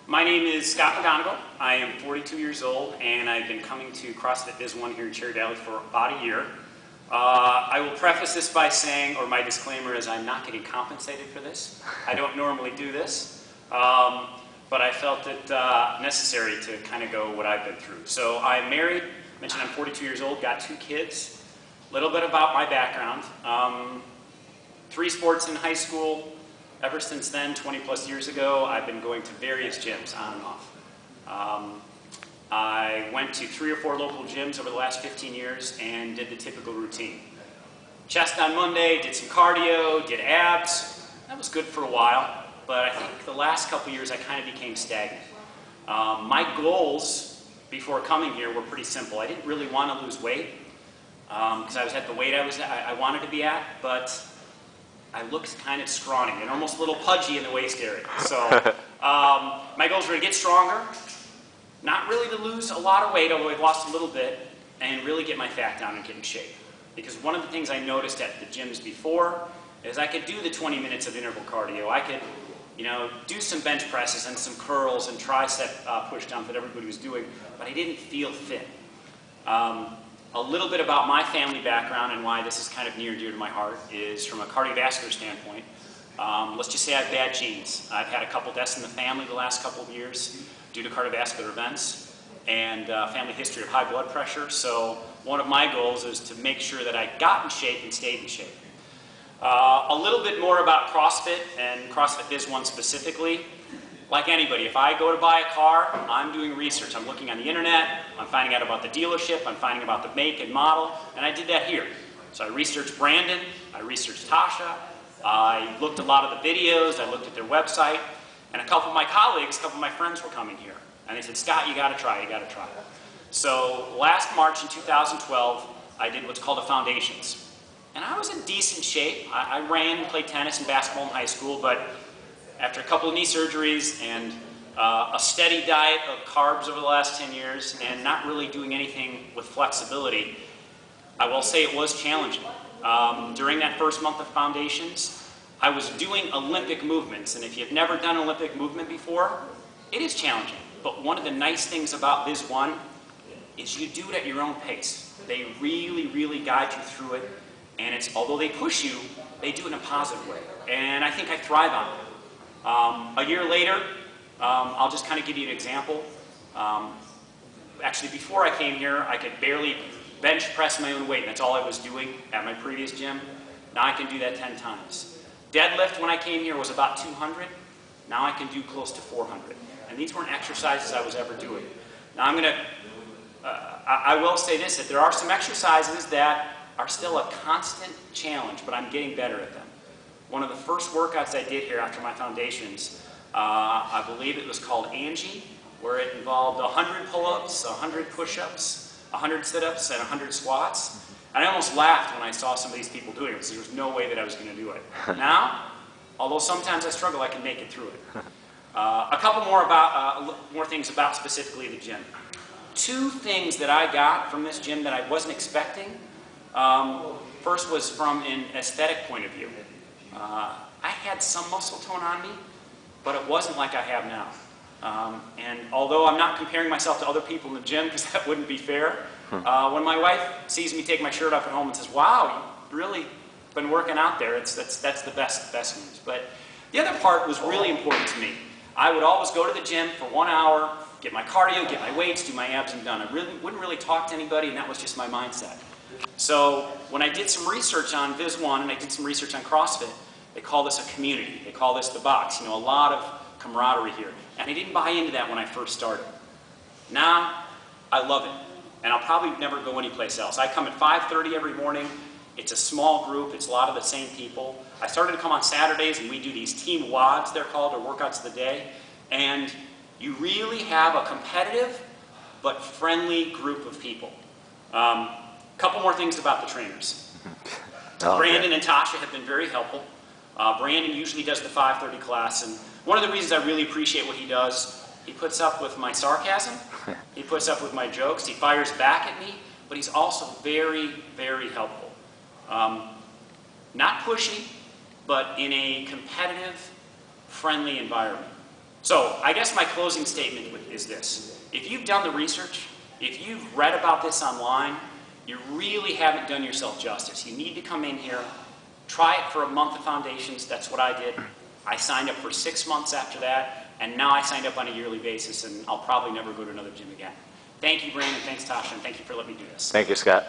My name is Scott McGonigal. I am 42 years old, and I've been coming to CrossFit VisOne here in Cherry Valley for about a year. I will preface this by saying, or my disclaimer is, I'm not getting compensated for this. I don't normally do this, but I felt it necessary to kind of go what I've been through. So I'm married. I mentioned I'm 42 years old, got 2 kids. A little bit about my background. 3 sports in high school. Ever since then, 20 plus years ago, I've been going to various gyms on and off. I went to 3 or 4 local gyms over the last 15 years and did the typical routine. Chest on Monday, did some cardio, did abs. That was good for a while, but I think the last couple years I kind of became stagnant. My goals before coming here were pretty simple. I didn't really want to lose weight because I was at the weight I wanted to be at, but I looked kind of scrawny and almost a little pudgy in the waist area. So my goals were to get stronger, not really to lose a lot of weight, although I've lost a little bit, and really get my fat down and get in shape. Because one of the things I noticed at the gyms before is I could do the 20 minutes of interval cardio. I could, do some bench presses and some curls and tricep push downs that everybody was doing, but I didn't feel fit. A little bit about my family background and why this is kind of near and dear to my heart is from a cardiovascular standpoint. Let's just say I have bad genes. I've had a couple deaths in the family the last couple of years due to cardiovascular events and family history of high blood pressure. So one of my goals is to make sure that I got in shape and stayed in shape. A little bit more about CrossFit and CrossFit VisOne specifically. Like anybody, if I go to buy a car, I'm doing research. I'm looking on the internet, I'm finding out about the dealership, I'm finding about the make and model, and I did that here. So I researched Brandon, I researched Tasha, I looked at a lot of the videos, I looked at their website, and a couple of my colleagues, a couple of my friends were coming here. And they said, Scott, you gotta try, you gotta try. So last March in 2012, I did what's called a foundations. And I was in decent shape. I ran and played tennis and basketball in high school, but after a couple of knee surgeries and a steady diet of carbs over the last 10 years and not really doing anything with flexibility, I will say it was challenging. During that first month of foundations, I was doing Olympic movements, and if you've never done Olympic movement before, it is challenging. But one of the nice things about VisOne is you do it at your own pace. They really, really guide you through it, and although they push you, they do it in a positive way. And I think I thrive on it. A year later, I'll just kind of give you an example. Actually, before I came here, I could barely bench press my own weight, and that's all I was doing at my previous gym. Now I can do that 10 times. Deadlift, when I came here, was about 200. Now I can do close to 400. And these weren't exercises I was ever doing. Now I will say this, that there are some exercises that are still a constant challenge, but I'm getting better at them. One of the first workouts I did here after my foundations, I believe it was called Angie, where it involved 100 pull-ups, 100 push-ups, 100 sit-ups, and 100 squats. And I almost laughed when I saw some of these people doing it, because there was no way that I was going to do it. Now, although sometimes I struggle, I can make it through it. A couple more things about specifically the gym. 2 things that I got from this gym that I wasn't expecting. First was from an aesthetic point of view. I had some muscle tone on me, but it wasn't like I have now. And although I'm not comparing myself to other people in the gym, because that wouldn't be fair, when my wife sees me take my shirt off at home and says, wow, you've really been working out there, that's the best news. But the other part was really important to me. I would always go to the gym for 1 hour, get my cardio, get my weights, do my abs, and done. I wouldn't really talk to anybody, and that was just my mindset. So when I did some research on VisOne and I did some research on CrossFit, they call this a community. They call this the box. A lot of camaraderie here. And I didn't buy into that when I first started. Now, I love it. And I'll probably never go anyplace else. I come at 5:30 every morning. It's a small group. It's a lot of the same people. I started to come on Saturdays, and we do these team WODs, they're called, or workouts of the day. And you really have a competitive but friendly group of people. Couple more things about the trainers. Brandon and Tasha have been very helpful. Brandon usually does the 5:30 class, and one of the reasons I really appreciate what he does, he puts up with my sarcasm, he puts up with my jokes, he fires back at me, but he's also very, very helpful. Not pushy, but in a competitive, friendly environment. So I guess my closing statement is this. If you've done the research, if you've read about this online, you really haven't done yourself justice. You need to come in here, try it for a month of foundations. That's what I did. I signed up for 6 months after that, and now I signed up on a yearly basis, and I'll probably never go to another gym again. Thank you, Brandon. Thanks, Tasha, and thank you for letting me do this. Thank you, Scott.